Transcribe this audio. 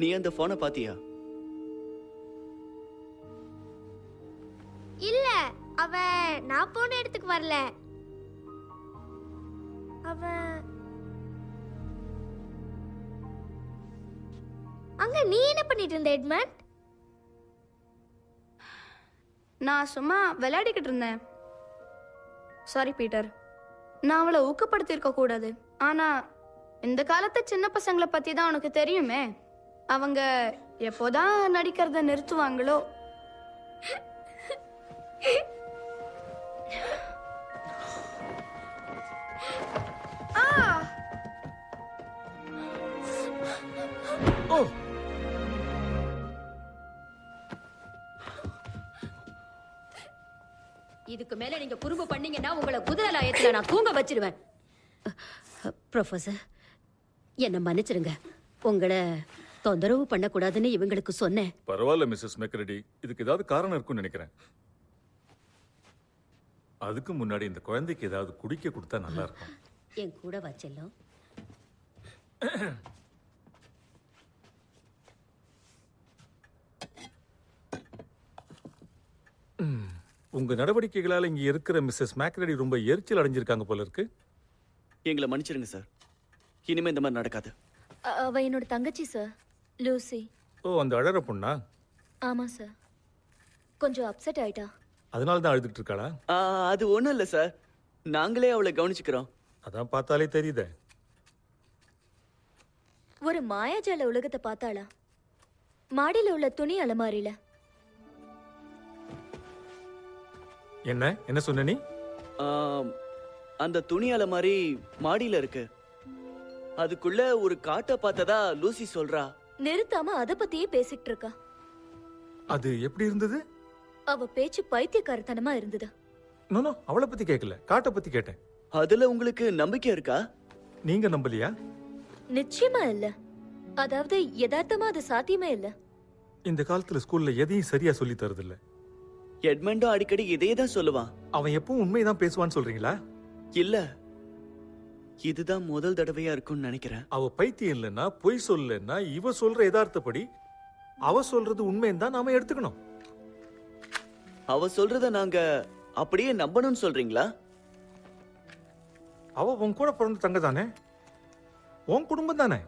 நீ அந்த போனை பாத்தியா? இல்ல, அவ நான் போன இடத்துக்கு வரல. அவ அங்க நீ என்ன பண்ணிட்டு இருந்த எட்மண்ட்? நான் சும்மா விளையாடிக்கிட்டு இருந்தேன். சாரி பீட்டர், நான் அவளை ஊக்கப்படுத்தியிருக்க கூடாது. ஆனா இந்த காலத்து சின்ன பசங்களை பத்தி தான் உனக்கு தெரியுமே. அவங்க எப்போதான் நடிக்கிறத நிறுத்துவாங்களோ. இதுக்கு மேல நீங்க குறும்பு பண்ணீங்கன்னா உங்களை குதிரை லாயத்துல நான் தூங்க வச்சிருவேன். ப்ரொஃபசர், என்ன மன்னிச்சிருங்க. உங்களை தொந்தரவு பண்ணக்கூடாதுன்னு இவங்களுக்கு சொன்னேன். பரவாயில்ல மிஸ்ஸஸ் மெக்ரெடி, இதுக்கு ஏதாவது காரணம் இருக்கும்னு நினைக்கிறேன். அதுக்கு முன்னாடி இந்த குழந்தைக்கு ஏதாவது குடிக்க கொடுத்தா நல்லா இருக்கும். என் கூட வச்செல்லாம். உங்க நடவடிக்கைகளால இங்க இருக்கிற மிஸ்ஸஸ் மேக்ரெடி ரொம்ப எரிச்சல் அடைஞ்சிருக்காங்க போல இருக்கு. எங்களை மன்னிச்சிருங்க சார். இனிமே இந்த மாதிரி நடக்காது. அவ என்னோட தங்கச்சி சார், லூசி. ஓ, அந்த அழற பொண்ணா? ஆமா சார், கொஞ்சம் அப்செட் ஆயிட்டா. அதனால தான் அழுதுட்டு இருக்காளா? அது ஒண்ணும் இல்ல சார், நாங்களே அவளை கவனிச்சுக்கிறோம். அதான் பார்த்தாலே தெரியுதே. ஒரு மாயாஜால உலகத்தை பார்த்தாளா? மாடியில உள்ள துணி அலமாரியில. என்ன சொன்ன நீ? அந்த துணி அலமாரி மாடியில இருக்கு. அதுக்குள்ள ஒரு காட்டை பார்த்ததா லூசி சொல்றா. நிறுத்தாம அத பத்தியே பேசிட்டு இருக்கா. அது எப்படி இருந்தது? அவ பேச்சு பைத்தியக்காரத்தனமா இருந்தது. நோ, அவளை பத்தி கேட்கல, காட்டை பத்தி கேட்டேன். அதுல உங்களுக்கு நம்பிக்கை இருக்கா? நீங்க நம்பலையா? நிச்சயமா இல்ல. அதாவது யதார்த்தமா அது சாத்தியமே இல்ல. இந்த காலத்துல ஸ்கூல்ல எதையும் சரியா சொல்லி தரது இல்ல. எட்மண்டும் அடிக்கடி இதே தான் சொல்லுவான். அவன் எப்பவும் உண்மைதான் பேசுவான்னு சொல்றீங்களா? இல்ல, இதுதான் முதல் தடவையா இருக்கும்னு நினைக்கிறேன். அவ பைத்தியம் இல்லைன்னா, பொய் சொல்லலைன்னா, இவ சொல்ற யதார்த்தப்படி அவ சொல்றது உண்மைன்னு தான் நாம எடுத்துக்கணும். அவ சொல்றத நாங்க அப்படியே நம்பணும்னு சொல்றீங்களா? அவ உன் கூட பிறந்த தங்க தானே, உன் குடும்பம் தானே.